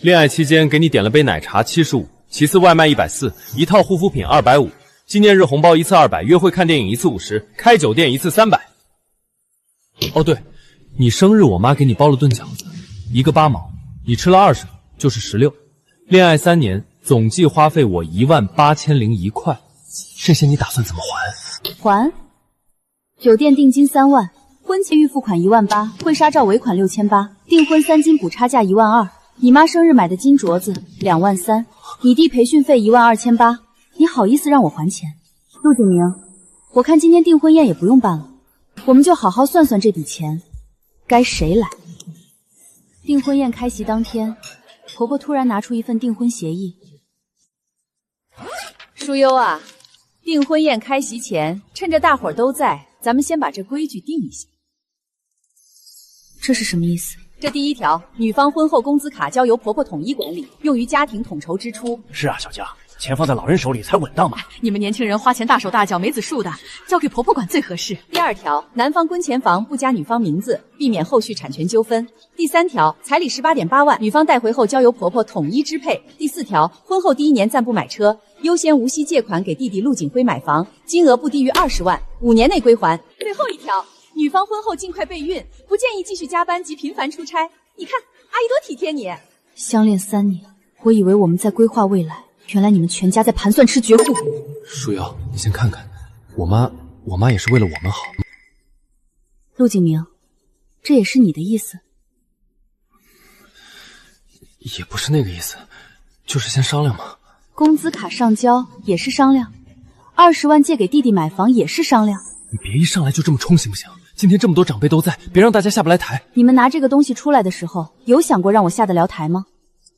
恋爱期间给你点了杯奶茶75，其次外卖140，一套护肤品250，纪念日红包一次200，约会看电影一次50，开酒店一次300。哦对，你生日我妈给你包了顿饺子，一个8毛，你吃了20个，就是16。恋爱3年，总计花费我18001块，这些你打算怎么还？还？酒店定金3万，婚前预付款18000，婚纱照尾款6800，订婚3金补差价12000，你妈生日买的金镯子23000，你弟培训费12800，你好意思让我还钱？陆景明，我看今天订婚宴也不用办了，我们就好好算算这笔钱该谁来。订婚宴开席当天，婆婆突然拿出一份订婚协议。淑优啊，订婚宴开席前，趁着大伙儿都在，咱们先把这规矩定一下。这是什么意思？这第1条，女方婚后工资卡交由婆婆统一管理，用于家庭统筹支出。是啊，小佳，钱放在老人手里才稳当嘛。你们年轻人花钱大手大脚没子数的，交给婆婆管最合适。第2条，男方婚前房不加女方名字，避免后续产权纠纷。第3条，彩礼18.8万，女方带回后交由婆婆统一支配。第4条，婚后第1年暂不买车，优先无息借款给弟弟陆景辉买房，金额不低于20万，5年内归还。最后1条，女方婚后尽快备孕，不建议继续加班及频繁出差。你看，阿姨多体贴你。相恋3年，我以为我们在规划未来，原来你们全家在盘算吃绝户。舒瑶，你先看看，我妈也是为了我们好。陆景明，这也是你的意思？也不是那个意思，就是先商量嘛。工资卡上交也是商量，20万借给弟弟买房也是商量。你别一上来就这么冲行不行？今天这么多长辈都在，别让大家下不来台。你们拿这个东西出来的时候，有想过让我下得了台吗？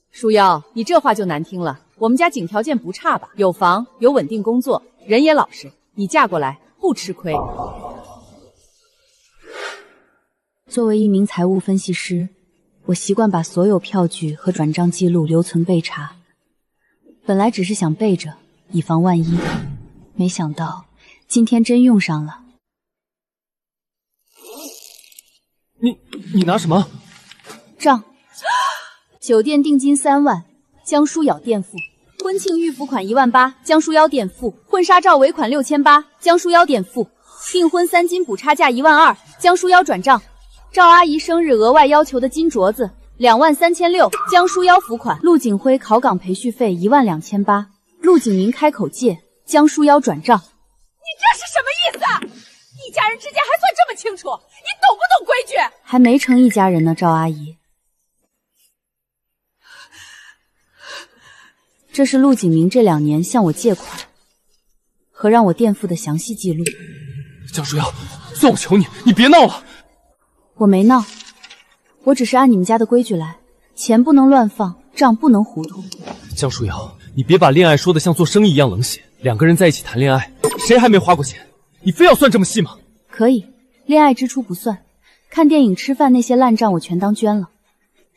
舒瑶，你这话就难听了。我们家景条件不差吧？有房，有稳定工作，人也老实，你嫁过来不吃亏。作为一名财务分析师，我习惯把所有票据和转账记录留存备查。本来只是想备着，以防万一，没想到今天真用上了。你拿什么？账。酒店定金3万，江疏瑶垫付；婚庆预付款18000，江疏瑶垫付；婚纱照尾款6800，江疏瑶垫付；订婚3金补差价12000，江疏瑶转账；赵阿姨生日额外要求的金镯子23600，江疏瑶付款；陆景辉考岗培训费12800，陆景明开口借，江疏瑶转账。你这是什么意思？一家人之间还算这么清楚？你懂不懂规矩？还没成一家人呢，赵阿姨。这是陆景明这2年向我借款和让我垫付的详细记录。江舒瑶，算我求你，你别闹了。我没闹，我只是按你们家的规矩来，钱不能乱放，账不能糊涂。江舒瑶，你别把恋爱说得像做生意一样冷血。2个人在一起谈恋爱，谁还没花过钱？你非要算这么细吗？可以，恋爱支出不算，看电影、吃饭那些烂账我全当捐了。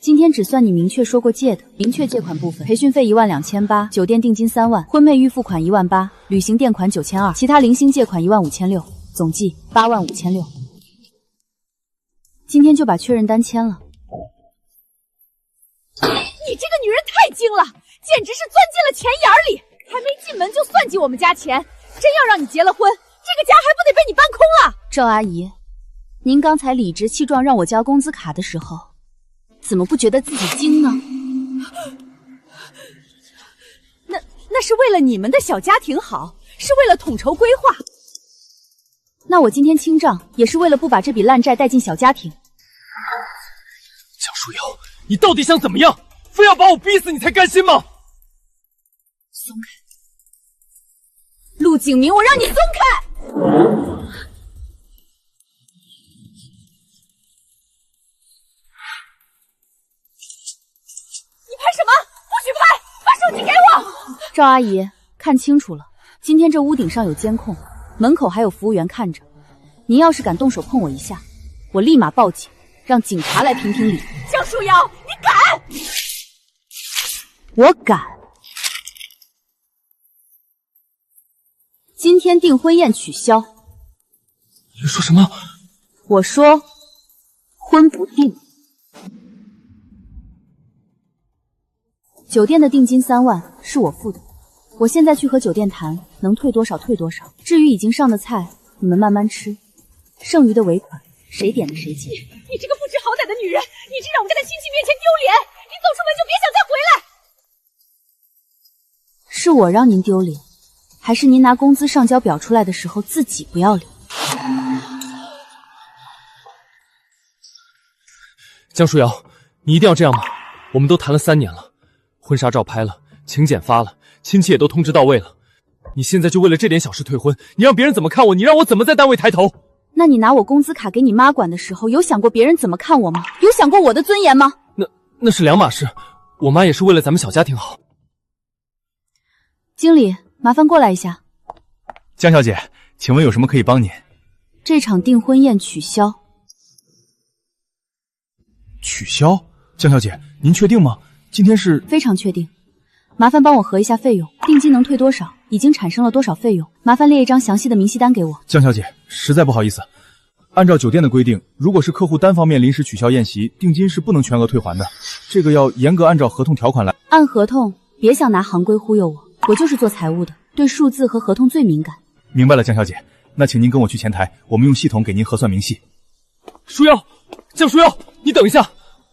今天只算你明确说过借的，明确借款部分，培训费12800，酒店定金3万，婚配预付款18000，旅行垫款9200，其他零星借款15600，总计85600。今天就把确认单签了。你这个女人太精了，简直是钻进了钱眼里，还没进门就算计我们家钱，真要让你结了婚，这个家还不得被你搬空了？赵阿姨，您刚才理直气壮让我交工资卡的时候，怎么不觉得自己精呢？那是为了你们的小家庭好，是为了统筹规划。那我今天清账也是为了不把这笔烂债带进小家庭。江舒瑶，你到底想怎么样？非要把我逼死你才甘心吗？松开！陆景明，我让你松开！你拍什么？不许拍！把手机给我！赵阿姨，看清楚了，今天这屋顶上有监控，门口还有服务员看着。您要是敢动手碰我一下，我立马报警，让警察来评评理。江舒瑶，你敢？我敢。今天订婚宴取消。你说什么？我说婚不定。酒店的定金3万是我付的，我现在去和酒店谈，能退多少退多少。至于已经上的菜，你们慢慢吃，剩余的尾款谁点的谁结。你这个不知好歹的女人，你这让我们家的亲戚面前丢脸！你走出门就别想再回来！是我让您丢脸，还是您拿工资上交表出来的时候自己不要脸？江书瑶，你一定要这样吗？我们都谈了3年了，婚纱照拍了，请柬发了，亲戚也都通知到位了。你现在就为了这点小事退婚，你让别人怎么看我？你让我怎么在单位抬头？那你拿我工资卡给你妈管的时候，有想过别人怎么看我吗？有想过我的尊严吗？那是两码事，我妈也是为了咱们小家庭好。经理，麻烦过来一下。江小姐，请问有什么可以帮您？这场订婚宴取消。取消？江小姐，您确定吗？今天是……非常确定。麻烦帮我核一下费用，定金能退多少，已经产生了多少费用，麻烦列一张详细的明细单给我。江小姐，实在不好意思，按照酒店的规定，如果是客户单方面临时取消宴席，定金是不能全额退还的，这个要严格按照合同条款来。按合同，别想拿行规忽悠我，我就是做财务的，对数字和合同最敏感。明白了，江小姐，那请您跟我去前台，我们用系统给您核算明细。书瑶，江书瑶，你等一下。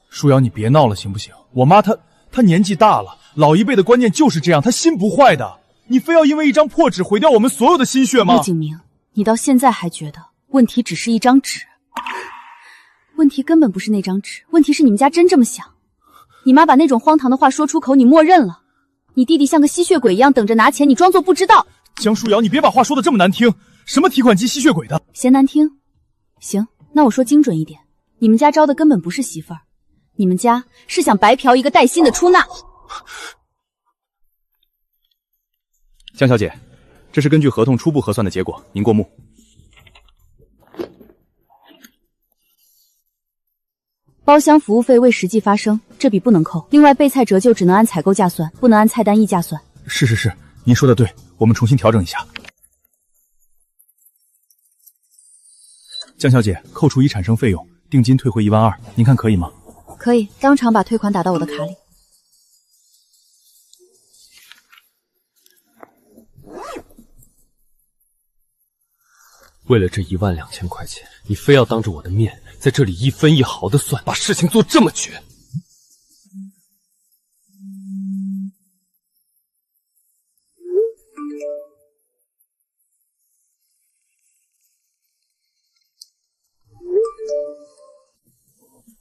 书瑶，你别闹了行不行？我妈她年纪大了，老一辈的观念就是这样，她心不坏的。你非要因为一张破纸毁掉我们所有的心血吗？陆景明，你到现在还觉得问题只是一张纸？问题根本不是那张纸，问题是你们家真这么想。你妈把那种荒唐的话说出口，你默认了。你弟弟像个吸血鬼一样等着拿钱，你装作不知道。江书瑶，你别把话说的这么难听，什么提款机吸血鬼的，嫌难听？行，那我说精准一点，你们家招的根本不是媳妇儿，你们家是想白嫖一个带薪的出纳。江小姐，这是根据合同初步核算的结果，您过目。包厢服务费未实际发生，这笔不能扣。另外备菜折旧只能按采购价算，不能按菜单溢价算。是，您说的对，我们重新调整一下。江小姐，扣除已产生费用，定金退回12000，您看可以吗？可以，当场把退款打到我的卡里。为了这12000块钱，你非要当着我的面在这里一分一毫的算，把事情做这么绝。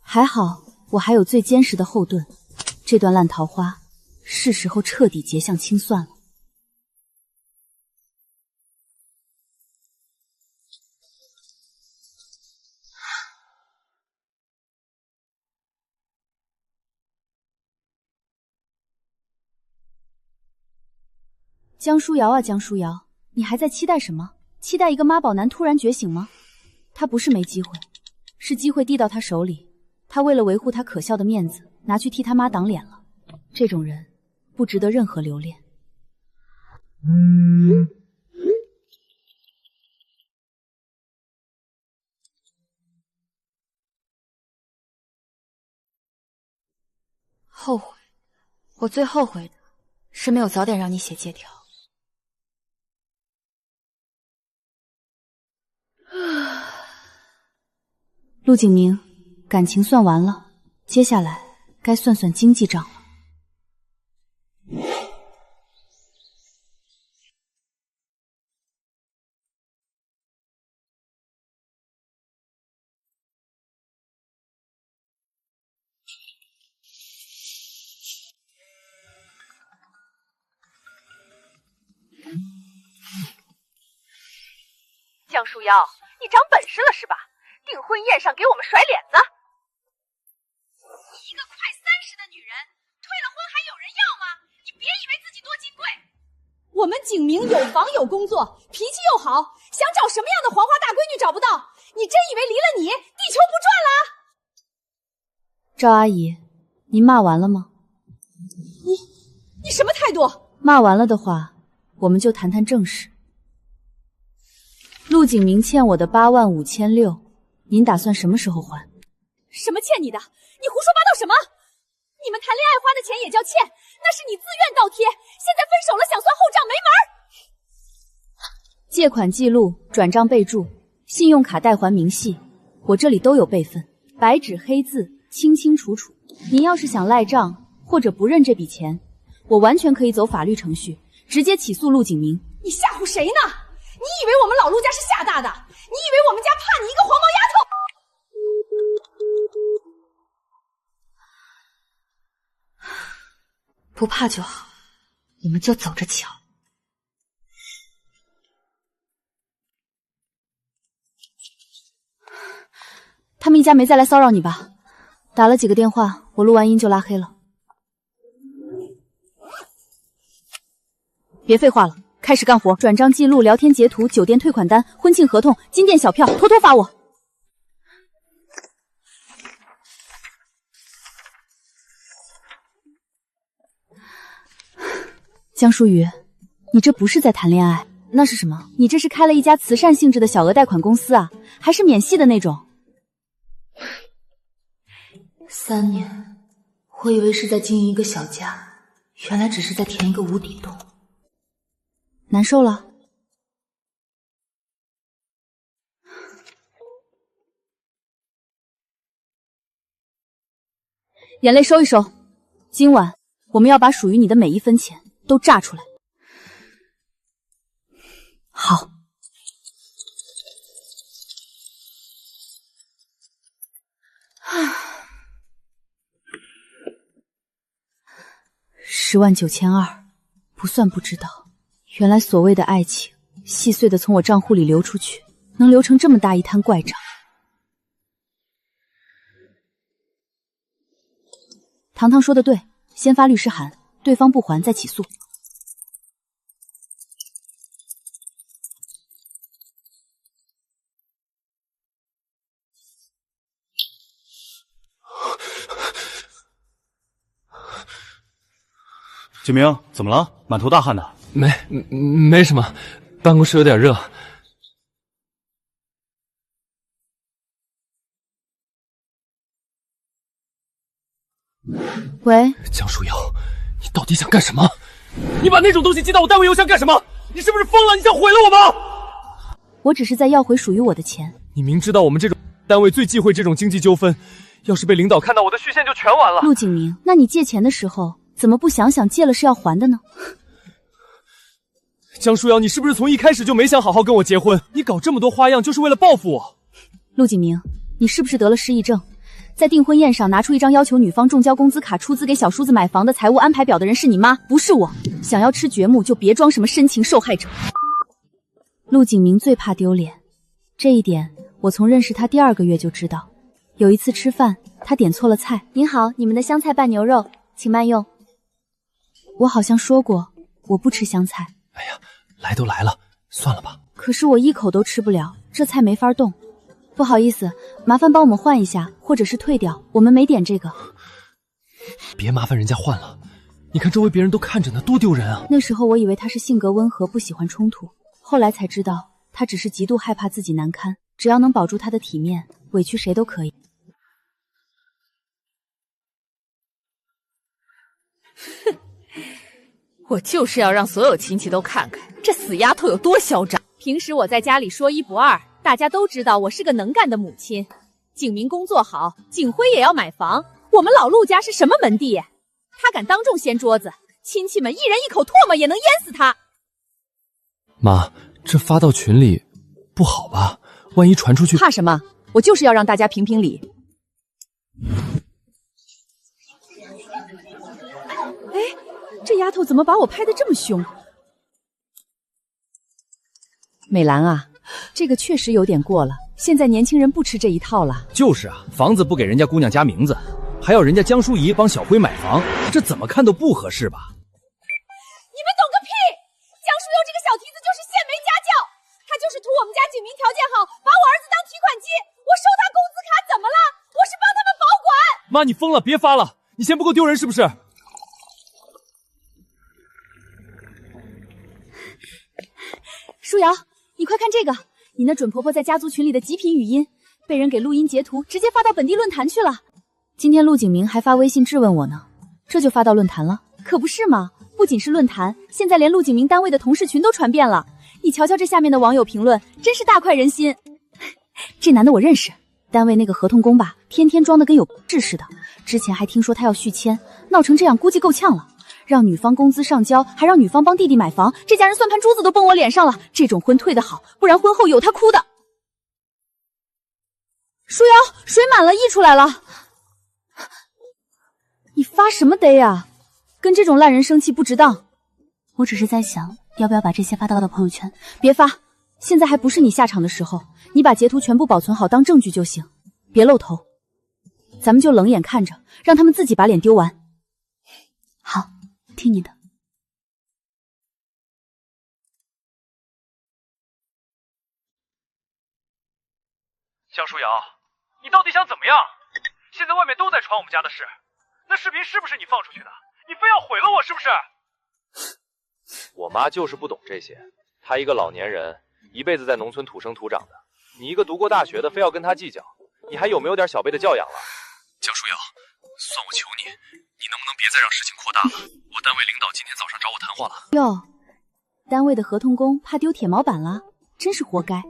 还好，我还有最坚实的后盾。这段烂桃花，是时候彻底结项清算了。江书瑶啊，江书瑶，你还在期待什么？期待一个妈宝男突然觉醒吗？他不是没机会，是机会递到他手里，他为了维护他可笑的面子，拿去替他妈挡脸了。这种人不值得任何留恋。后悔，我最后悔的是没有早点让你写借条。陆景明，感情算完了，接下来该算算经济账了。江书瑶，你长本事了是吧？订婚宴上给我们甩脸子！你一个快30的女人，退了婚还有人要吗？你别以为自己多金贵。我们景明有房有工作，脾气又好，想找什么样的黄花大闺女找不到？你真以为离了你，地球不转了？赵阿姨，您骂完了吗？你什么态度？骂完了的话，我们就谈谈正事。陆景明欠我的85600，您打算什么时候还？什么欠你的？你胡说八道什么？你们谈恋爱花的钱也叫欠，那是你自愿倒贴，现在分手了想算后账没门儿。借款记录、转账备注、信用卡贷还明细，我这里都有备份，白纸黑字，清清楚楚。您要是想赖账或者不认这笔钱，我完全可以走法律程序，直接起诉陆景明。你吓唬谁呢？你以为我们老陆家是吓大的？你以为我们家怕你一个黄毛丫头？不怕就好，我们就走着瞧。他们一家没再来骚扰你吧？打了几个电话，我录完音就拉黑了。别废话了，开始干活。转账记录、聊天截图、酒店退款单、婚庆合同、金店小票，拖拖发我。江疏雨，你这不是在谈恋爱，那是什么？你这是开了一家慈善性质的小额贷款公司啊，还是免息的那种？3年，我以为是在经营一个小家，原来只是在填一个无底洞。难受了？眼泪收一收，今晚我们要把属于你的每一分钱都榨出来。好。10.920万，不算不知道。原来所谓的爱情，细碎的从我账户里流出去，能流成这么大一摊怪账。糖糖说的对，先发律师函，对方不还再起诉。景明，怎么了？满头大汗的。没什么，办公室有点热。喂，江疏瑶，你到底想干什么？你把那种东西寄到我单位邮箱干什么？你是不是疯了？你想毁了我吗？我只是在要回属于我的钱。你明知道我们这种单位最忌讳这种经济纠纷，要是被领导看到我的虚线就全完了。陆景明，那你借钱的时候怎么不想想借了是要还的呢？江疏瑶，你是不是从一开始就没想好好跟我结婚？你搞这么多花样就是为了报复我？陆景明，你是不是得了失忆症？在订婚宴上拿出一张要求女方重交工资卡出资给小叔子买房的财务安排表的人是你妈，不是我。想要吃掘墓就别装什么深情受害者。陆景明最怕丢脸，这一点我从认识他第2个月就知道。有一次吃饭，他点错了菜。您好，你们的香菜拌牛肉，请慢用。我好像说过我不吃香菜。哎呀，来都来了，算了吧。可是我一口都吃不了，这菜没法动。不好意思，麻烦帮我们换一下，或者是退掉，我们没点这个。别麻烦人家换了，你看周围别人都看着呢，多丢人啊！那时候我以为他是性格温和，不喜欢冲突，后来才知道他只是极度害怕自己难堪，只要能保住他的体面，委屈谁都可以。哼，我就是要让所有亲戚都看看这死丫头有多嚣张。平时我在家里说一不二，大家都知道我是个能干的母亲。景明工作好，景辉也要买房。我们老陆家是什么门第？他敢当众掀桌子，亲戚们一人一口唾沫也能淹死他。妈，这发到群里不好吧？万一传出去……怕什么？我就是要让大家评评理。哎，这丫头怎么把我拍得这么凶？美兰啊，这个确实有点过了，现在年轻人不吃这一套了。就是啊，房子不给人家姑娘加名字，还要人家江疏仪帮小辉买房，这怎么看都不合适吧？你们懂个屁！江疏悠这个小蹄子就是现没家教，他就是图我们家景明条件好，把我儿子当提款机。我收他工资卡怎么了？我是帮他们保管。妈，你疯了，别发了，你嫌不够丢人是不是？舒瑶，你快看这个，你那准婆婆在家族群里的极品语音，被人给录音截图，直接发到本地论坛去了。今天陆景明还发微信质问我呢，这就发到论坛了。可不是嘛，不仅是论坛，现在连陆景明单位的同事群都传遍了。你瞧瞧这下面的网友评论，真是大快人心。这男的我认识，单位那个合同工吧，天天装的跟有事似的。之前还听说他要续签，闹成这样估计够呛了。让女方工资上交，还让女方帮弟弟买房，这家人算盘珠子都崩我脸上了。这种婚退的好，不然婚后有他哭的。舒瑶，水满了溢出来了。你发什么呆呀？跟这种烂人生气不值当。我只是在想，要不要把这些发到朋友圈？别发，现在还不是你下场的时候。你把截图全部保存好当证据就行，别露头。咱们就冷眼看着，让他们自己把脸丢完。好，听你的。江舒瑶，你到底想怎么样？现在外面都在传我们家的事，那视频是不是你放出去的？你非要毁了我是不是？我妈就是不懂这些，她一个老年人，一辈子在农村土生土长的，你一个读过大学的，非要跟她计较，你还有没有点小辈的教养了？江舒瑶，算我求你，你能不能别再让事情扩大了？我单位领导今天早上找我谈话了。哟，单位的合同工怕丢铁毛板了，真是活该。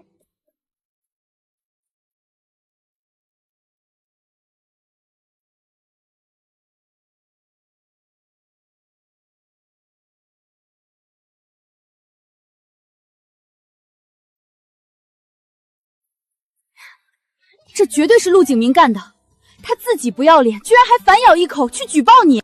这绝对是陆景明干的，他自己不要脸，居然还反咬一口去举报你。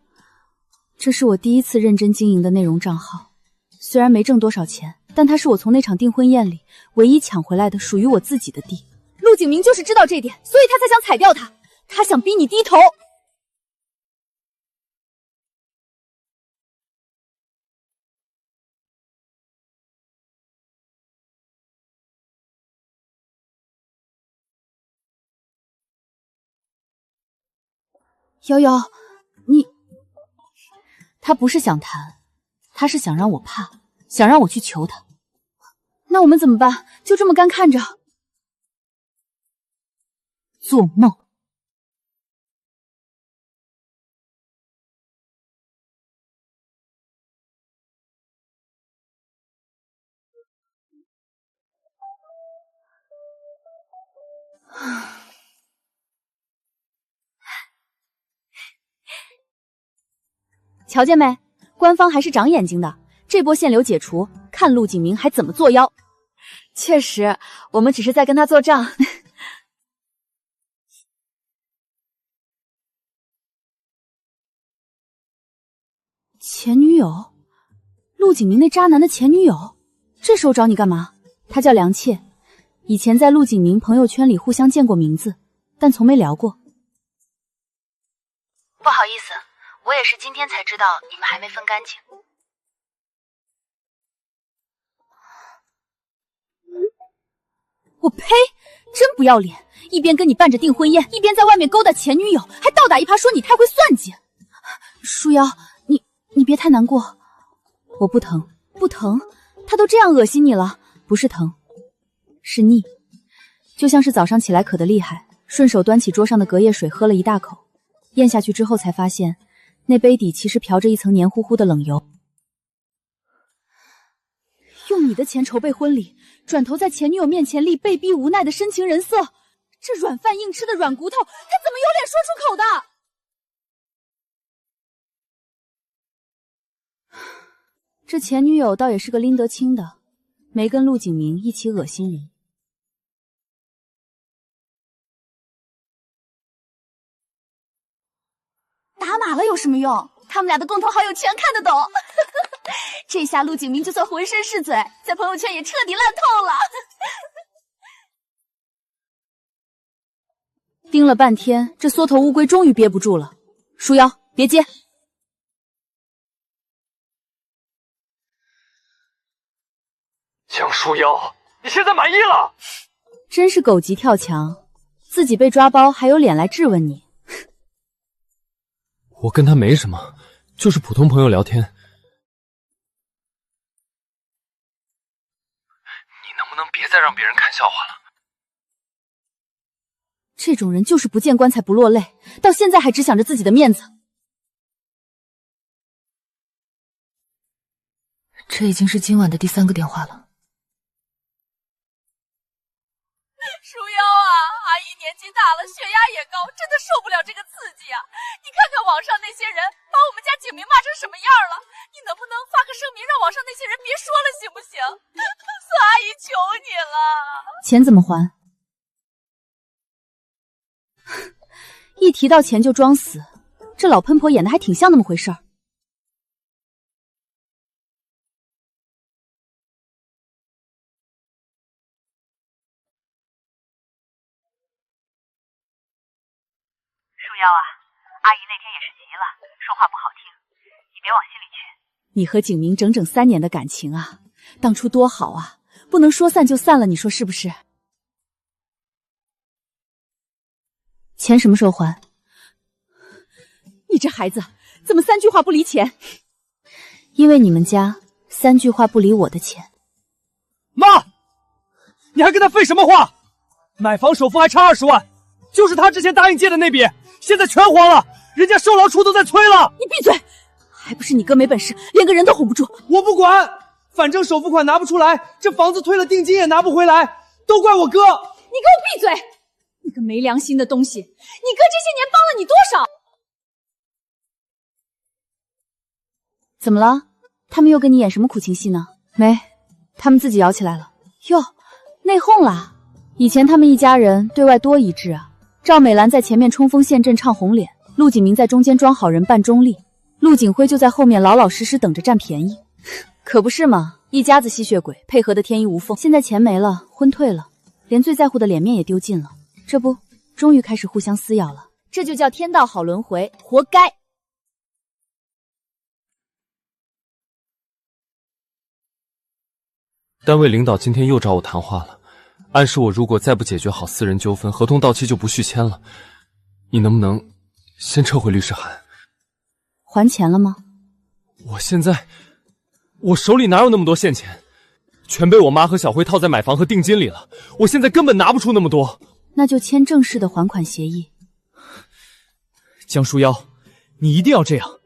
这是我第一次认真经营的内容账号，虽然没挣多少钱，但它是我从那场订婚宴里唯一抢回来的属于我自己的地。陆景明就是知道这点，所以他才想踩掉他，他想逼你低头。瑶瑶，他不是想谈，他是想让我怕，想让我去求他。那我们怎么办？就这么干看着？做梦！瞧见没？官方还是长眼睛的。这波限流解除，看陆景明还怎么作妖。确实，我们只是在跟他做账。前女友？陆景明那渣男的前女友？这时候找你干嘛？她叫梁切，以前在陆景明朋友圈里互相见过名字，但从没聊过。不好意思，我也是今天才知道你们还没分干净。我呸！真不要脸，一边跟你办着订婚宴，一边在外面勾搭前女友，还倒打一耙说你太会算计。舒瑶，你别太难过，我不疼，不疼，他都这样恶心你了，不是疼，是腻，就像是早上起来渴得厉害，顺手端起桌上的隔夜水喝了一大口，咽下去之后才发现，那杯底其实飘着一层黏糊糊的冷油。用你的钱筹备婚礼，转头在前女友面前立被逼无奈的深情人设，这软饭硬吃的软骨头，他怎么有脸说出口的？这前女友倒也是个拎得清的，没跟陆景明一起恶心人。打码了有什么用？他们俩的共同好友全看得懂。这下陆景明就算浑身是嘴，在朋友圈也彻底烂透了。盯了半天，这缩头乌龟终于憋不住了。舒瑶，别接。江舒瑶，你现在满意了？真是狗急跳墙，自己被抓包还有脸来质问你。我跟他没什么，就是普通朋友聊天。你能不能别再让别人看笑话了？这种人就是不见棺材不落泪，到现在还只想着自己的面子。这已经是今晚的第3个电话了。舒瑶啊，阿姨年纪大了，血压也高，真的受不了这个刺激啊！你看看网上那些人把我们家景明骂成什么样了，你能不能发个声明，让网上那些人别说了，行不行？孙阿姨，求你了。钱怎么还？一提到钱就装死，这老喷婆演的还挺像那么回事儿。舒瑶啊，阿姨那天也是急了，说话不好听，你别往心里去。你和景明整整3年的感情啊，当初多好啊，不能说散就散了，你说是不是？钱什么时候还？你这孩子怎么3句话不离钱？因为你们家3句话不离我的钱。妈，你还跟他废什么话？买房首付还差20万，就是他之前答应借的那笔，现在全还了，人家售楼处都在催了。你闭嘴！还不是你哥没本事，连个人都哄不住。我不管，反正首付款拿不出来，这房子退了定金也拿不回来，都怪我哥。你给我闭嘴！你个没良心的东西！你哥这些年帮了你多少？怎么了？他们又跟你演什么苦情戏呢？没，他们自己摇起来了。哟，内讧啦！以前他们一家人对外多一致啊。赵美兰在前面冲锋陷阵唱红脸，陆景明在中间装好人扮中立，陆景辉就在后面老老实实等着占便宜。可不是嘛，一家子吸血鬼配合的天衣无缝。现在钱没了，婚退了，连最在乎的脸面也丢尽了，这不，终于开始互相撕咬了。这就叫天道好轮回，活该。单位领导今天又找我谈话了，暗示我如果再不解决好私人纠纷，合同到期就不续签了。你能不能先撤回律师函？还钱了吗？我手里哪有那么多现钱，全被我妈和小辉套在买房和定金里了，我现在根本拿不出那么多。那就签正式的还款协议。江书瑶，你一定要这样？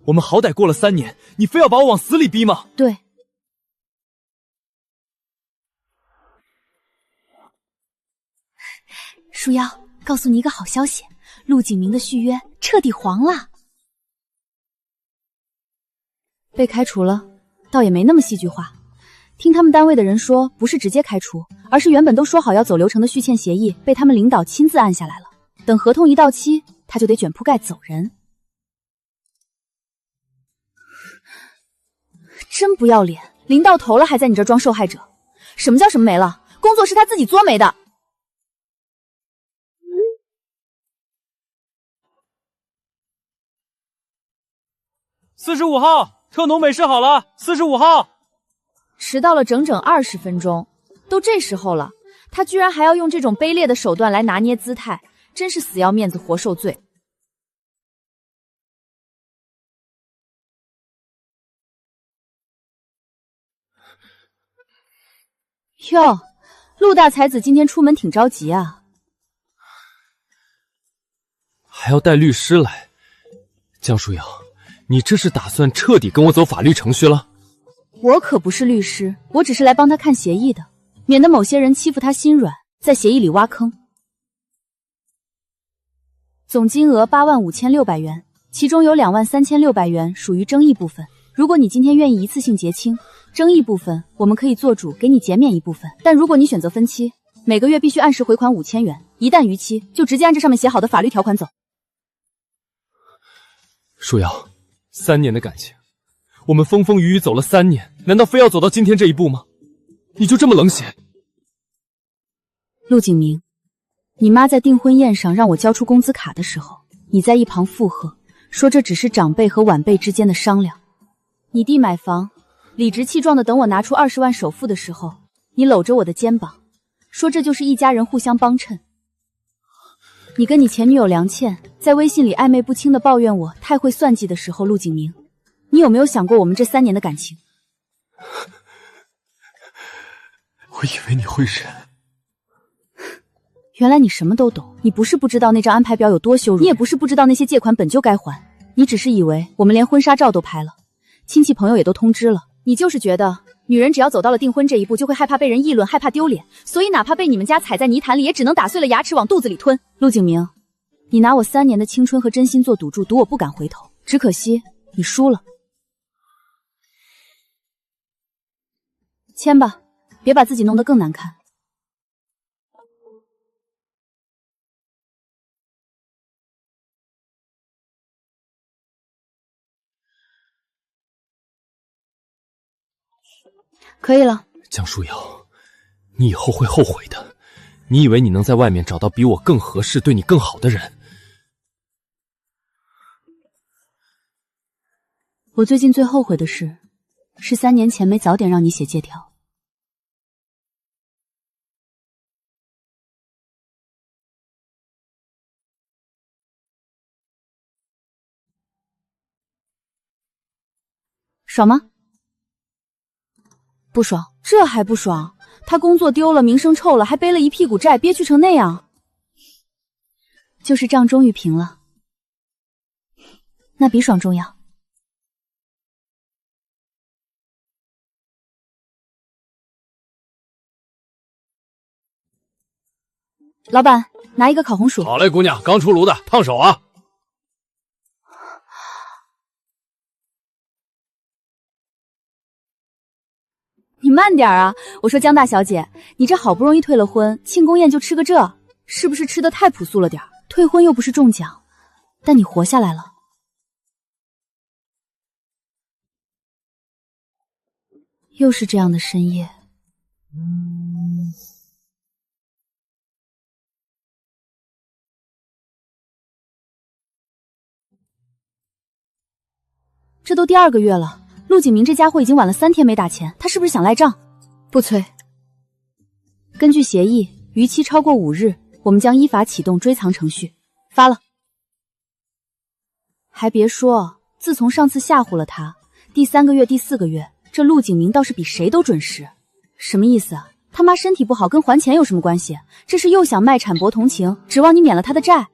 我们好歹过了3年，你非要把我往死里逼吗？对。舒瑶，告诉你一个好消息，陆景明的续约彻底黄了。被开除了，倒也没那么戏剧化。听他们单位的人说，不是直接开除，而是原本都说好要走流程的续签协议，被他们领导亲自按下来了。等合同一到期，他就得卷铺盖走人。真不要脸，临到头了还在你这装受害者。什么叫什么没了？工作是他自己作没的。45号，特浓美式好了。45号，迟到了整整20分钟，都这时候了，他居然还要用这种卑劣的手段来拿捏姿态，真是死要面子活受罪。哟，陆大才子今天出门挺着急啊，还要带律师来。江书瑶，你这是打算彻底跟我走法律程序了？我可不是律师，我只是来帮他看协议的，免得某些人欺负他心软，在协议里挖坑。总金额85600元，其中有23600元属于争议部分。如果你今天愿意一次性结清，争议部分我们可以做主给你减免一部分，但如果你选择分期，每个月必须按时回款5000元，一旦逾期，就直接按这上面写好的法律条款走。舒瑶，3年的感情，我们风风雨雨走了3年，难道非要走到今天这一步吗？你就这么冷血？陆景明，你妈在订婚宴上让我交出工资卡的时候，你在一旁附和，说这只是长辈和晚辈之间的商量。你弟买房，理直气壮的等我拿出20万首付的时候，你搂着我的肩膀，说这就是一家人互相帮衬。你跟你前女友梁倩在微信里暧昧不清的抱怨我太会算计的时候，陆景明，你有没有想过我们这3年的感情？我以为你会忍。原来你什么都懂，你不是不知道那张安排表有多羞辱，你也不是不知道那些借款本就该还，你只是以为我们连婚纱照都拍了，亲戚朋友也都通知了，你就是觉得女人只要走到了订婚这一步，就会害怕被人议论，害怕丢脸，所以哪怕被你们家踩在泥潭里，也只能打碎了牙齿往肚子里吞。陆景明，你拿我3年的青春和真心做赌注，赌我不敢回头，只可惜你输了。签吧，别把自己弄得更难看。可以了。江舒瑶，你以后会后悔的。你以为你能在外面找到比我更合适、对你更好的人？我最近最后悔的事，是3年前没早点让你写借条。爽吗？不爽，这还不爽？他工作丢了，名声臭了，还背了一屁股债，憋屈成那样。就是账终于平了，那比爽重要。老板，拿一个烤红薯。好嘞，姑娘，刚出炉的，烫手啊！你慢点啊！我说江大小姐，你这好不容易退了婚，庆功宴就吃个这，是不是吃的太朴素了点？退婚又不是中奖，但你活下来了。又是这样的深夜。这都第2个月了，陆景明这家伙已经晚了3天没打钱，他是不是想赖账？不催。根据协议，逾期超过5日，我们将依法启动追藏程序。发了。还别说，自从上次吓唬了他，第3个月、第4个月，这陆景明倒是比谁都准时。什么意思啊？他妈身体不好跟还钱有什么关系？这是又想卖产博同情，指望你免了他的债。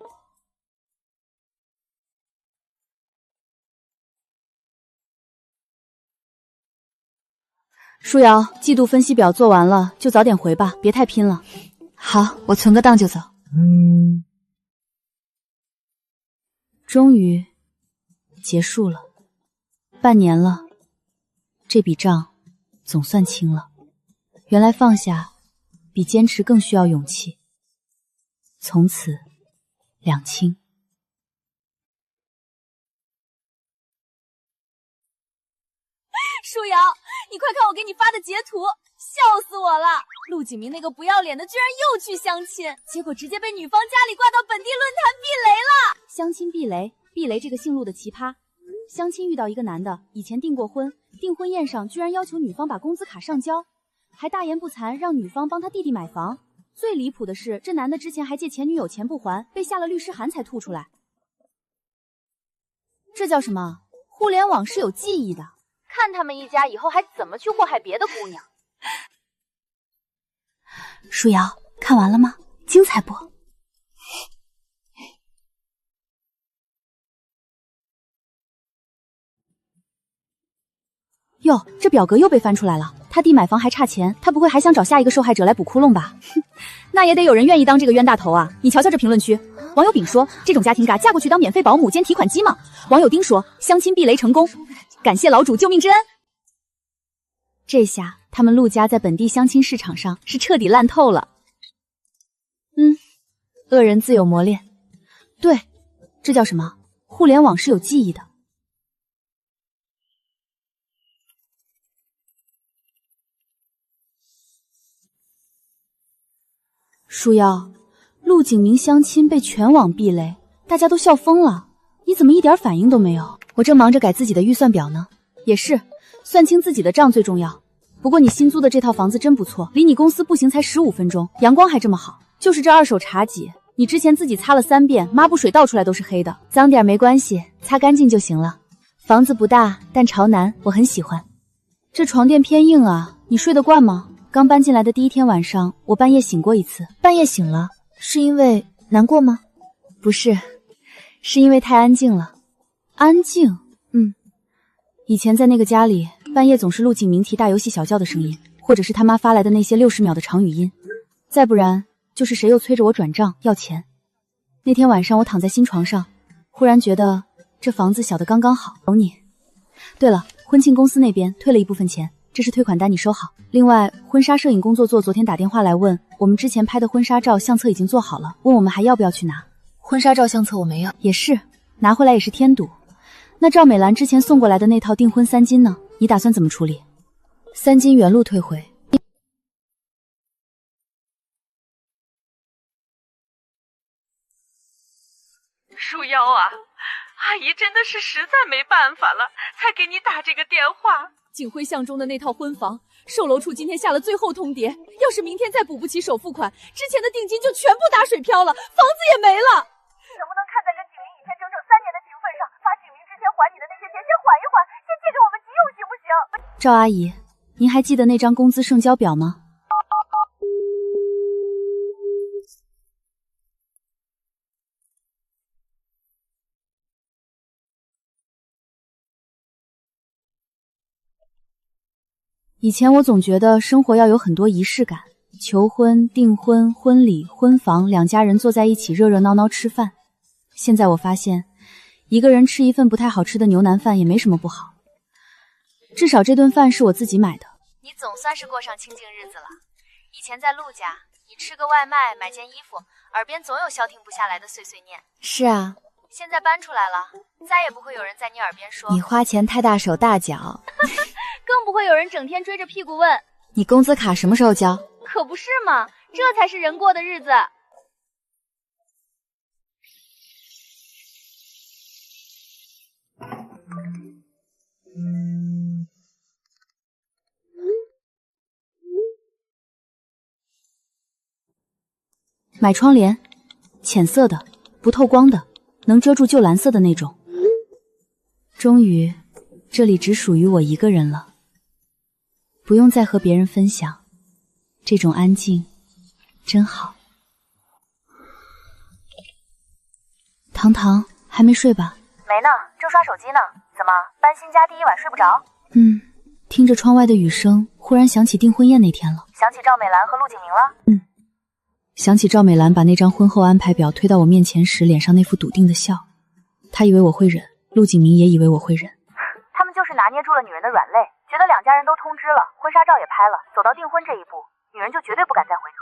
舒瑶，季度分析表做完了，就早点回吧，别太拼了。好，我存个档就走。终于结束了，半年了，这笔账总算清了。原来放下比坚持更需要勇气。从此两清。舒瑶，你快看我给你发的截图，笑死我了！陆景明那个不要脸的居然又去相亲，结果直接被女方家里挂到本地论坛避雷了。相亲避雷，避雷这个姓陆的奇葩。相亲遇到一个男的，以前订过婚，订婚宴上居然要求女方把工资卡上交，还大言不惭让女方帮他弟弟买房。最离谱的是，这男的之前还借前女友钱不还，被下了律师函才吐出来。这叫什么？互联网是有记忆的。看他们一家以后还怎么去祸害别的姑娘。舒瑶，看完了吗？精彩不？哟，这表格又被翻出来了。他弟买房还差钱，他不会还想找下一个受害者来补窟窿吧？那也得有人愿意当这个冤大头啊！你瞧瞧这评论区，网友丙说：“这种家庭嘎嫁过去当免费保姆兼提款机吗？”网友丁说：“相亲避雷成功，感谢老主救命之恩。”这下他们陆家在本地相亲市场上是彻底烂透了。恶人自有磨练。对，这叫什么？互联网是有记忆的。舒瑶，陆景明相亲被全网避雷，大家都笑疯了，你怎么一点反应都没有？我正忙着改自己的预算表呢。也是，算清自己的账最重要。不过你新租的这套房子真不错，离你公司步行才15分钟，阳光还这么好。就是这二手茶几，你之前自己擦了3遍，抹布水倒出来都是黑的，脏点没关系，擦干净就行了。房子不大，但朝南，我很喜欢。这床垫偏硬啊，你睡得惯吗？刚搬进来的第1天晚上，我半夜醒过一次。半夜醒了，是因为难过吗？不是，是因为太安静了。安静？以前在那个家里，半夜总是陆景明提大游戏小叫的声音，或者是他妈发来的那些60秒的长语音，再不然就是谁又催着我转账要钱。那天晚上我躺在新床上，忽然觉得这房子小得刚刚好。懂你。对了，婚庆公司那边退了一部分钱，这是退款单，你收好。另外，婚纱摄影工作做昨天打电话来问，我们之前拍的婚纱照相册已经做好了，问我们还要不要去拿。婚纱照相册我没要，也是，拿回来也是添堵。那赵美兰之前送过来的那套订婚3金呢？你打算怎么处理？3金原路退回。树妖啊，阿姨真的是实在没办法了，才给你打这个电话。景辉相中的那套婚房，售楼处今天下了最后通牒，要是明天再补不起首付款，之前的定金就全部打水漂了，房子也没了。能不能看在跟景明以前整整3年的情分上，把景明之前还你的那些钱先缓一缓，先借给我们急用行不行？赵阿姨，您还记得那张工资剩交表吗？以前我总觉得生活要有很多仪式感，求婚、订婚、婚礼、婚房，两家人坐在一起热热闹闹吃饭。现在我发现，一个人吃一份不太好吃的牛腩饭也没什么不好，至少这顿饭是我自己买的。你总算是过上清静日子了。以前在陆家，你吃个外卖、买件衣服，耳边总有消停不下来的碎碎念。是啊，现在搬出来了，再也不会有人在你耳边说你花钱太大手大脚，更不会有人整天追着屁股问你工资卡什么时候交？可不是嘛，这才是人过的日子。买窗帘，浅色的，不透光的，能遮住就蓝色的那种。终于，这里只属于我一个人了，不用再和别人分享，这种安静真好。糖糖还没睡吧？没呢，正刷手机呢。怎么，搬新家第一晚睡不着？听着窗外的雨声，忽然想起订婚宴那天了。想起赵美兰和陆景明了？想起赵美兰把那张婚后安排表推到我面前时，脸上那副笃定的笑。她以为我会忍，陆景明也以为我会忍。他们就是拿捏住了女人的软肋，觉得两家人都通知了，婚纱照也拍了，走到订婚这一步，女人就绝对不敢再回头。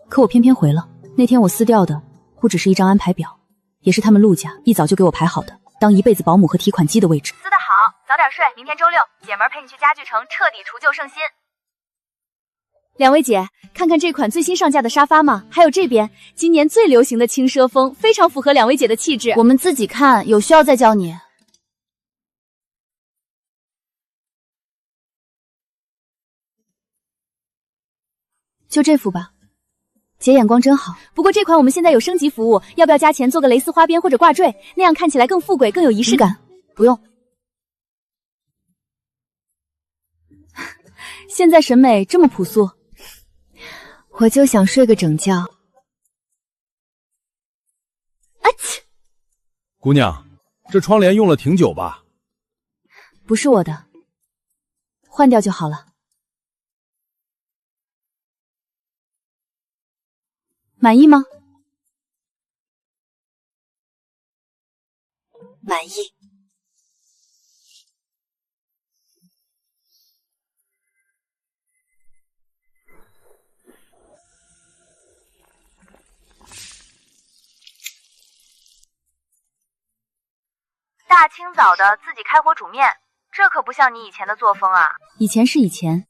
可我偏偏回了。那天我撕掉的不只是一张安排表，也是他们陆家一早就给我排好的当一辈子保姆和提款机的位置。撕得好，早点睡，明天周六，姐们儿陪你去家具城彻底除旧圣新。两位姐，看看这款最新上架的沙发吗？还有这边今年最流行的轻奢风，非常符合两位姐的气质。我们自己看，有需要再教你。就这副吧，姐眼光真好。不过这款我们现在有升级服务，要不要加钱做个蕾丝花边或者挂坠，那样看起来更富贵，更有仪式感。不用。现在审美这么朴素。我就想睡个整觉。啊切！姑娘，这窗帘用了挺久吧？不是我的，换掉就好了。满意吗？满意。大清早的自己开火煮面，这可不像你以前的作风啊。以前是以前，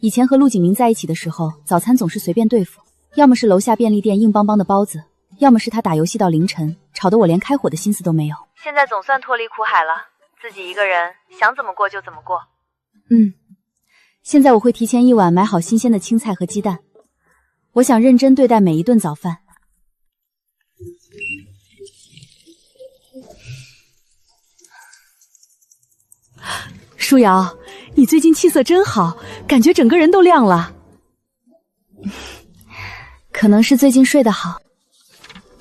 以前和陆景明在一起的时候，早餐总是随便对付，要么是楼下便利店硬邦邦的包子，要么是他打游戏到凌晨，吵得我连开火的心思都没有。现在总算脱离苦海了，自己一个人想怎么过就怎么过。现在我会提前1晚买好新鲜的青菜和鸡蛋，我想认真对待每一顿早饭。舒瑶，你最近气色真好，感觉整个人都亮了。可能是最近睡得好。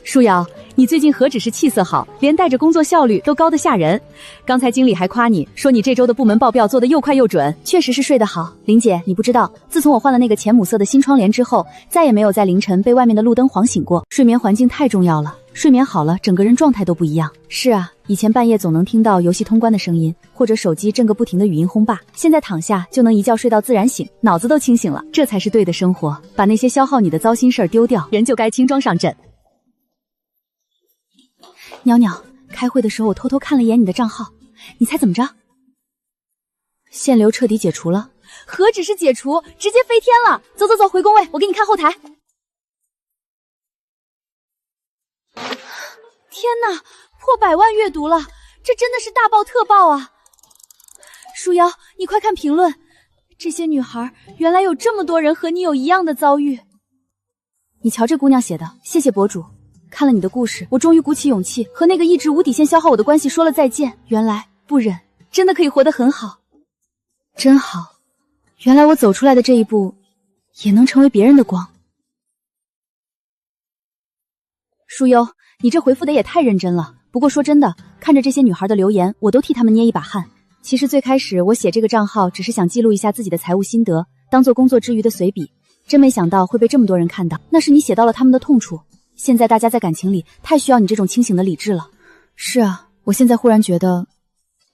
舒瑶，你最近何止是气色好，连带着工作效率都高得吓人。刚才经理还夸你说你这周的部门报表做得又快又准，确实是睡得好。林姐，你不知道，自从我换了那个浅母色的新窗帘之后，再也没有在凌晨被外面的路灯晃醒过。睡眠环境太重要了，睡眠好了，整个人状态都不一样。是啊，以前半夜总能听到游戏通关的声音，或者手机震个不停的语音轰霸，现在躺下就能一觉睡到自然醒，脑子都清醒了。这才是对的生活，把那些消耗你的糟心事儿丢掉，人就该轻装上阵。袅袅，开会的时候我偷偷看了一眼你的账号，你猜怎么着？限流彻底解除了。何止是解除，直接飞天了！走走走，回工位，我给你看后台。天哪，破100万阅读了，这真的是大爆特爆啊！树妖，你快看评论，这些女孩原来有这么多人和你有一样的遭遇。你瞧这姑娘写的，谢谢博主。看了你的故事，我终于鼓起勇气和那个一直无底线消耗我的关系说了再见。原来不忍真的可以活得很好，真好。原来我走出来的这一步，也能成为别人的光。树优，你这回复的也太认真了。不过说真的，看着这些女孩的留言，我都替她们捏一把汗。其实最开始我写这个账号，只是想记录一下自己的财务心得，当做工作之余的随笔。真没想到会被这么多人看到，那是你写到了他们的痛处。现在大家在感情里太需要你这种清醒的理智了。是啊，我现在忽然觉得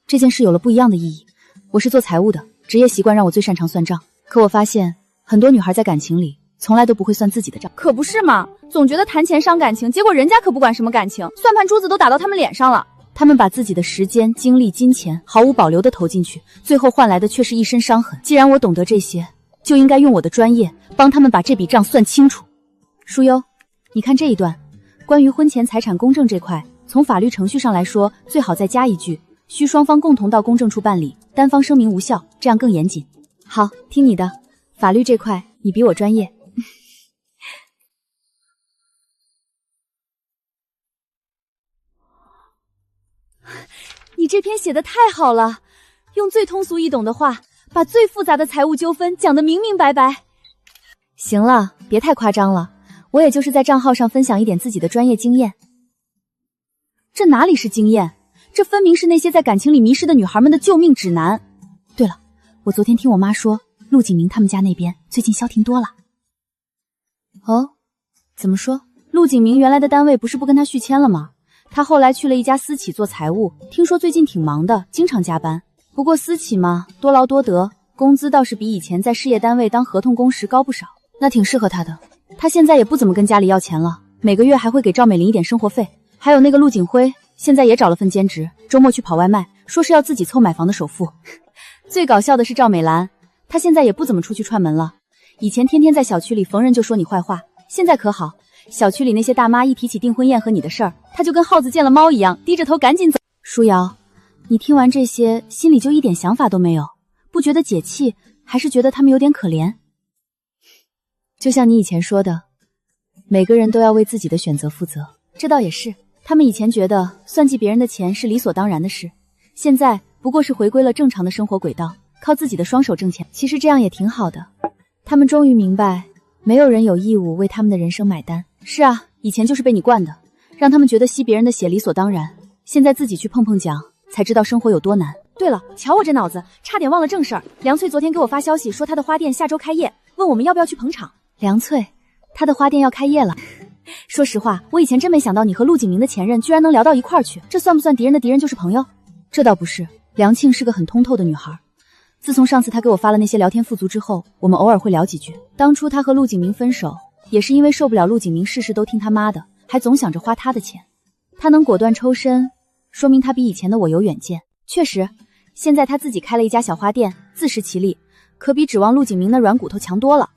这件事有了不一样的意义。我是做财务的，职业习惯让我最擅长算账，可我发现很多女孩在感情里从来都不会算自己的账。可不是嘛，总觉得谈钱伤感情，结果人家可不管什么感情，算盘珠子都打到他们脸上了。他们把自己的时间、精力、金钱毫无保留地投进去，最后换来的却是一身伤痕。既然我懂得这些，就应该用我的专业帮他们把这笔账算清楚。舒优，你看这一段，关于婚前财产公证这块，从法律程序上来说，最好再加一句，需双方共同到公证处办理，单方声明无效，这样更严谨。好，听你的，法律这块你比我专业。你这篇写的太好了，用最通俗易懂的话，把最复杂的财务纠纷讲得明明白白。行了，别太夸张了，我也就是在账号上分享一点自己的专业经验。这哪里是经验，这分明是那些在感情里迷失的女孩们的救命指南。对了，我昨天听我妈说，陆景明他们家那边最近消停多了。哦，怎么说？陆景明原来的单位不是不跟他续签了吗？他后来去了一家私企做财务，听说最近挺忙的，经常加班。不过私企嘛，多劳多得，工资倒是比以前在事业单位当合同工时高不少，那挺适合他的。他现在也不怎么跟家里要钱了，每个月还会给赵美玲一点生活费。还有那个陆景辉，现在也找了份兼职，周末去跑外卖，说是要自己凑买房的首付。最搞笑的是赵美兰，她现在也不怎么出去串门了，以前天天在小区里逢人就说你坏话，现在可好，小区里那些大妈一提起订婚宴和你的事儿，她就跟耗子见了猫一样，低着头赶紧走。舒瑶，你听完这些，心里就一点想法都没有，不觉得解气，还是觉得他们有点可怜？就像你以前说的，每个人都要为自己的选择负责，这倒也是。他们以前觉得算计别人的钱是理所当然的事，现在不过是回归了正常的生活轨道，靠自己的双手挣钱。其实这样也挺好的，他们终于明白，没有人有义务为他们的人生买单。是啊，以前就是被你惯的，让他们觉得吸别人的血理所当然，现在自己去碰碰奖，才知道生活有多难。对了，瞧我这脑子，差点忘了正事儿。梁翠昨天给我发消息说她的花店下周开业，问我们要不要去捧场。梁翠，她的花店要开业了。说实话，我以前真没想到你和陆景明的前任居然能聊到一块儿去，这算不算敌人的敌人就是朋友？这倒不是，梁庆是个很通透的女孩。自从上次她给我发了那些聊天附族之后，我们偶尔会聊几句。当初她和陆景明分手，也是因为受不了陆景明事事都听他妈的，还总想着花他的钱。她能果断抽身，说明她比以前的我有远见。确实，现在她自己开了一家小花店，自食其力，可比指望陆景明那软骨头强多了。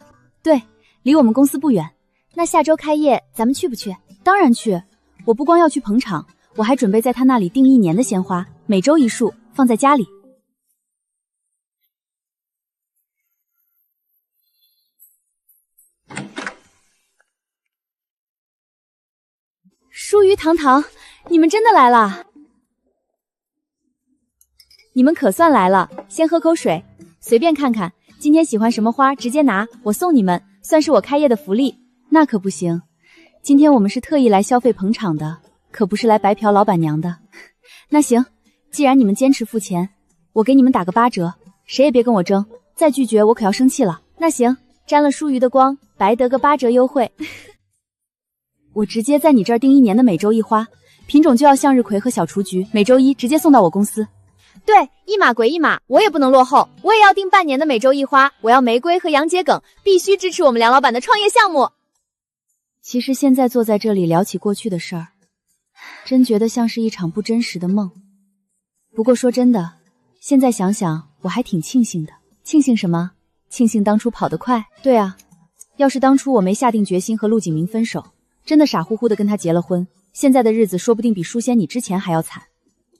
对，离我们公司不远。那下周开业，咱们去不去？当然去，我不光要去捧场，我还准备在他那里订1年的鲜花，每周1束，放在家里。舒鱼堂堂，你们真的来了？你们可算来了，先喝口水，随便看看，今天喜欢什么花直接拿，我送你们，算是我开业的福利。那可不行，今天我们是特意来消费捧场的，可不是来白嫖老板娘的。那行，既然你们坚持付钱，我给你们打个8折，谁也别跟我争，再拒绝我可要生气了。那行，沾了淑瑜的光，白得个8折优惠。我直接在你这儿订1年的每周一花，品种就要向日葵和小雏菊，每周一直接送到我公司。对，一码归一码，我也不能落后，我也要订半年的每周一花，我要玫瑰和洋桔梗，必须支持我们梁老板的创业项目。其实现在坐在这里聊起过去的事儿，真觉得像是一场不真实的梦。不过说真的，现在想想我还挺庆幸的。庆幸什么？庆幸当初跑得快。对啊，要是当初我没下定决心和陆景明分手，真的傻乎乎的跟他结了婚，现在的日子说不定比书仙你之前还要惨。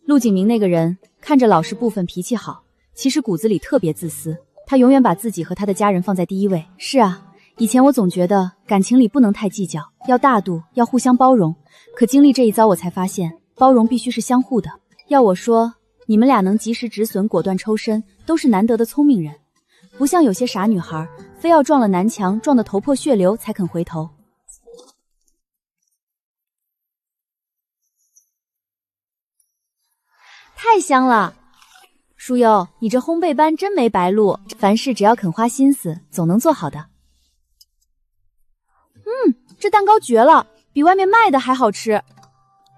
陆景明那个人看着老实部分脾气好，其实骨子里特别自私，他永远把自己和他的家人放在第一位。是啊，以前我总觉得感情里不能太计较，要大度，要互相包容，可经历这一遭我才发现，包容必须是相互的。要我说，你们俩能及时止损，果断抽身，都是难得的聪明人，不像有些傻女孩，非要撞了南墙，撞得头破血流才肯回头。太香了，舒优，你这烘焙班真没白录，凡事只要肯花心思，总能做好的。这蛋糕绝了，比外面卖的还好吃。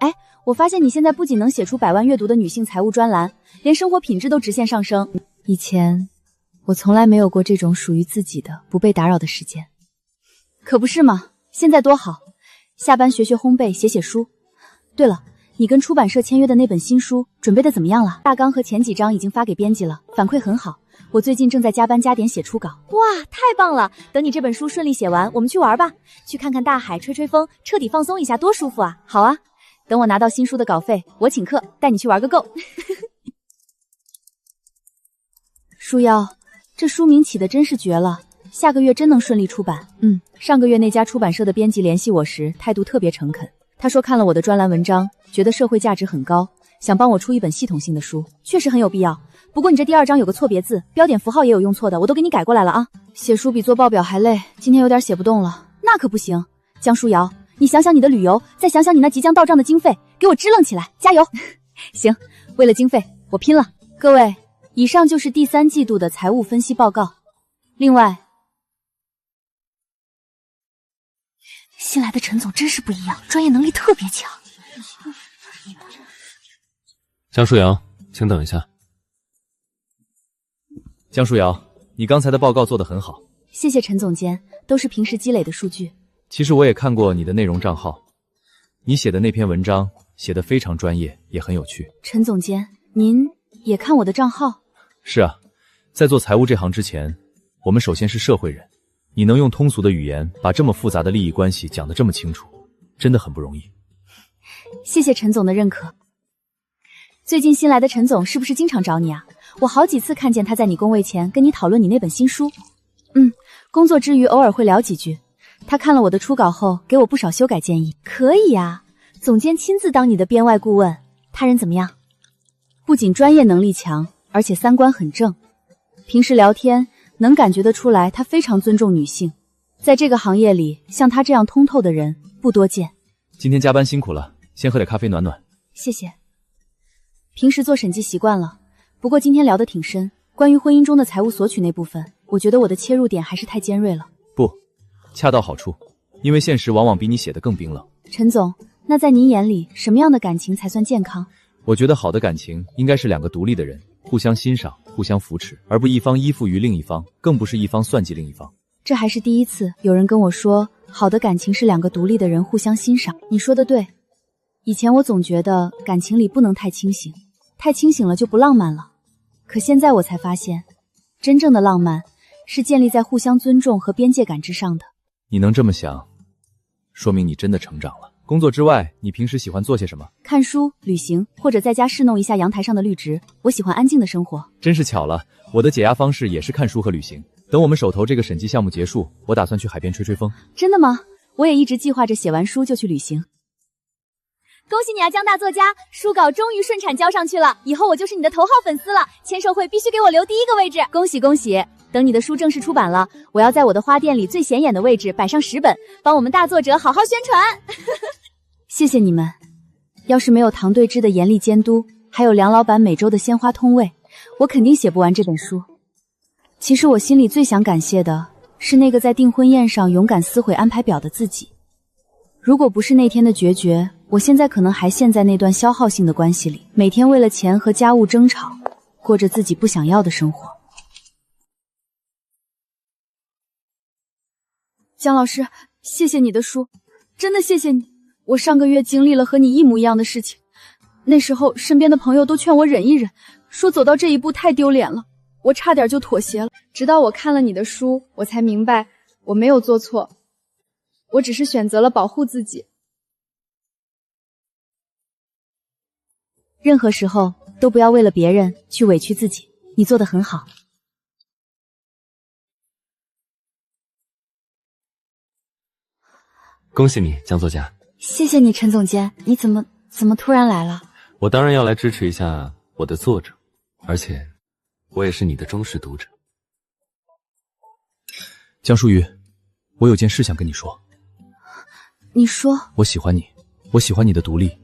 哎，我发现你现在不仅能写出100万阅读的女性财务专栏，连生活品质都直线上升。以前我从来没有过这种属于自己的不被打扰的时间。可不是嘛，现在多好，下班学学烘焙，写写书。对了，你跟出版社签约的那本新书准备的怎么样了？大纲和前几章已经发给编辑了，反馈很好。我最近正在加班加点写初稿。哇，太棒了！等你这本书顺利写完，我们去玩吧，去看看大海，吹吹风，彻底放松一下，多舒服啊！好啊，等我拿到新书的稿费，我请客，带你去玩个够。书妖，这书名起的真是绝了，下个月真能顺利出版。上个月那家出版社的编辑联系我时，态度特别诚恳。他说看了我的专栏文章，觉得社会价值很高，想帮我出一本系统性的书，确实很有必要。不过你这第2章有个错别字，标点符号也有用错的，我都给你改过来了啊。写书比做报表还累，今天有点写不动了。那可不行，江书瑶，你想想你的旅游，再想想你那即将到账的经费，给我支棱起来，加油！行，为了经费，我拼了。各位，以上就是第3季度的财务分析报告。另外，新来的陈总真是不一样，专业能力特别强。江舒阳，请等一下。江舒瑶，你刚才的报告做得很好。谢谢陈总监，都是平时积累的数据。其实我也看过你的内容账号，你写的那篇文章写得非常专业，也很有趣。陈总监，您也看我的账号？是啊，在做财务这行之前，我们首先是社会人，你能用通俗的语言把这么复杂的利益关系讲得这么清楚，真的很不容易。谢谢陈总的认可。最近新来的陈总是不是经常找你啊？我好几次看见他在你工位前跟你讨论你那本新书。工作之余偶尔会聊几句。他看了我的初稿后，给我不少修改建议。可以啊，总监亲自当你的编外顾问，他人怎么样？不仅专业能力强，而且3观很正。平时聊天能感觉得出来，他非常尊重女性。在这个行业里，像他这样通透的人不多见。今天加班辛苦了，先喝点咖啡暖暖。谢谢。平时做审计习惯了，不过今天聊得挺深，关于婚姻中的财务索取那部分，我觉得我的切入点还是太尖锐了。不，恰到好处，因为现实往往比你写的更冰冷。陈总，那在您眼里，什么样的感情才算健康？我觉得好的感情应该是2个独立的人，互相欣赏，互相扶持，而不一方依附于另一方，更不是一方算计另一方。这还是第一次有人跟我说，好的感情是2个独立的人互相欣赏。你说的对，以前我总觉得感情里不能太清醒，太清醒了就不浪漫了。可现在我才发现，真正的浪漫是建立在互相尊重和边界感之上的。你能这么想，说明你真的成长了。工作之外，你平时喜欢做些什么？看书、旅行，或者在家侍弄一下阳台上的绿植。我喜欢安静的生活。真是巧了，我的解压方式也是看书和旅行。等我们手头这个审计项目结束，我打算去海边吹吹风。真的吗？我也一直计划着写完书就去旅行。恭喜你啊，江大作家，书稿终于顺产交上去了，以后我就是你的头号粉丝了，签售会必须给我留第1个位置。恭喜恭喜！等你的书正式出版了，我要在我的花店里最显眼的位置摆上10本，帮我们大作者好好宣传。谢谢你们，要是没有唐对之的严厉监督，还有梁老板每周的鲜花通味，我肯定写不完这本书。其实我心里最想感谢的是那个在订婚宴上勇敢撕毁安排表的自己。如果不是那天的决绝，我现在可能还陷在那段消耗性的关系里，每天为了钱和家务争吵，过着自己不想要的生活。姜老师，谢谢你的书，真的谢谢你。我上个月经历了和你一模一样的事情，那时候身边的朋友都劝我忍一忍，说走到这一步太丢脸了，我差点就妥协了。直到我看了你的书，我才明白我没有做错，我只是选择了保护自己。任何时候都不要为了别人去委屈自己，你做得很好。恭喜你，江作家。谢谢你，陈总监。你怎么突然来了？我当然要来支持一下我的作者，而且我也是你的忠实读者。江疏雨，我有件事想跟你说。你说。我喜欢你，我喜欢你的独立，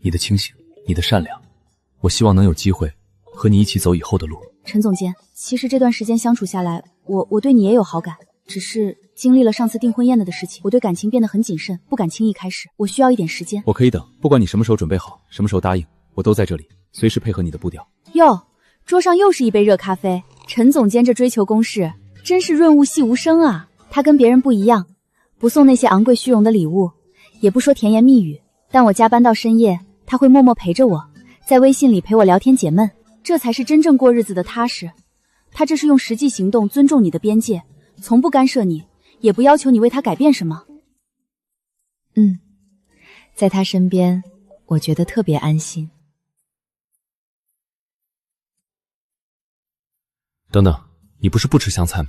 你的清醒，你的善良。我希望能有机会和你一起走以后的路。陈总监，其实这段时间相处下来，我对你也有好感，只是经历了上次订婚宴的事情，我对感情变得很谨慎，不敢轻易开始，我需要一点时间。我可以等，不管你什么时候准备好，什么时候答应，我都在这里，随时配合你的步调。哟，桌上又是一杯热咖啡，陈总监这追求公式真是润物细无声啊。他跟别人不一样，不送那些昂贵虚荣的礼物，也不说甜言蜜语，但我加班到深夜，他会默默陪着我，在微信里陪我聊天解闷，这才是真正过日子的踏实。他这是用实际行动尊重你的边界，从不干涉你，也不要求你为他改变什么。在他身边，我觉得特别安心。等等，你不是不吃香菜吗？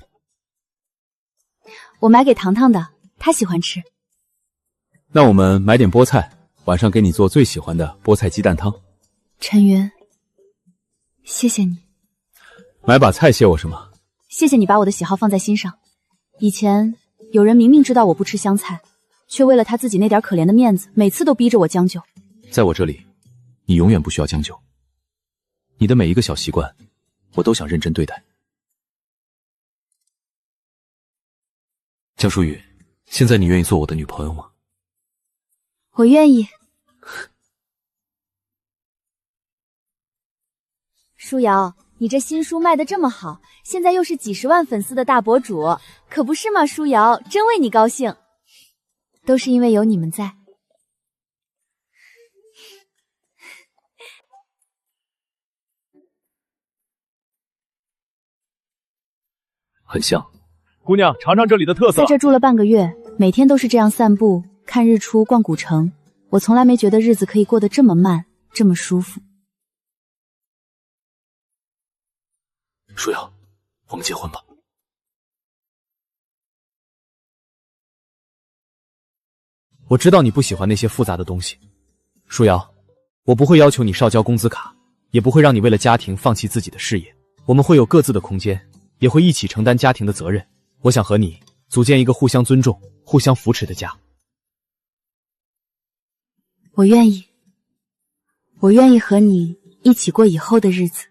我买给糖糖的，他喜欢吃。那我们买点菠菜，晚上给你做最喜欢的菠菜鸡蛋汤。陈云，谢谢你。买把菜谢我什么？谢谢你把我的喜好放在心上。以前有人明明知道我不吃香菜，却为了他自己那点可怜的面子，每次都逼着我将就。在我这里，你永远不需要将就。你的每一个小习惯，我都想认真对待。江疏雨，现在你愿意做我的女朋友吗？我愿意。舒瑶，你这新书卖得这么好，现在又是几十万粉丝的大博主，可不是吗？舒瑶，真为你高兴，都是因为有你们在。很像。姑娘，尝尝这里的特色。在这住了半个月，每天都是这样散步、看日出、逛古城，我从来没觉得日子可以过得这么慢，这么舒服。舒瑶，我们结婚吧。我知道你不喜欢那些复杂的东西，舒瑶，我不会要求你少交工资卡，也不会让你为了家庭放弃自己的事业。我们会有各自的空间，也会一起承担家庭的责任。我想和你组建一个互相尊重、互相扶持的家。我愿意和你一起过以后的日子。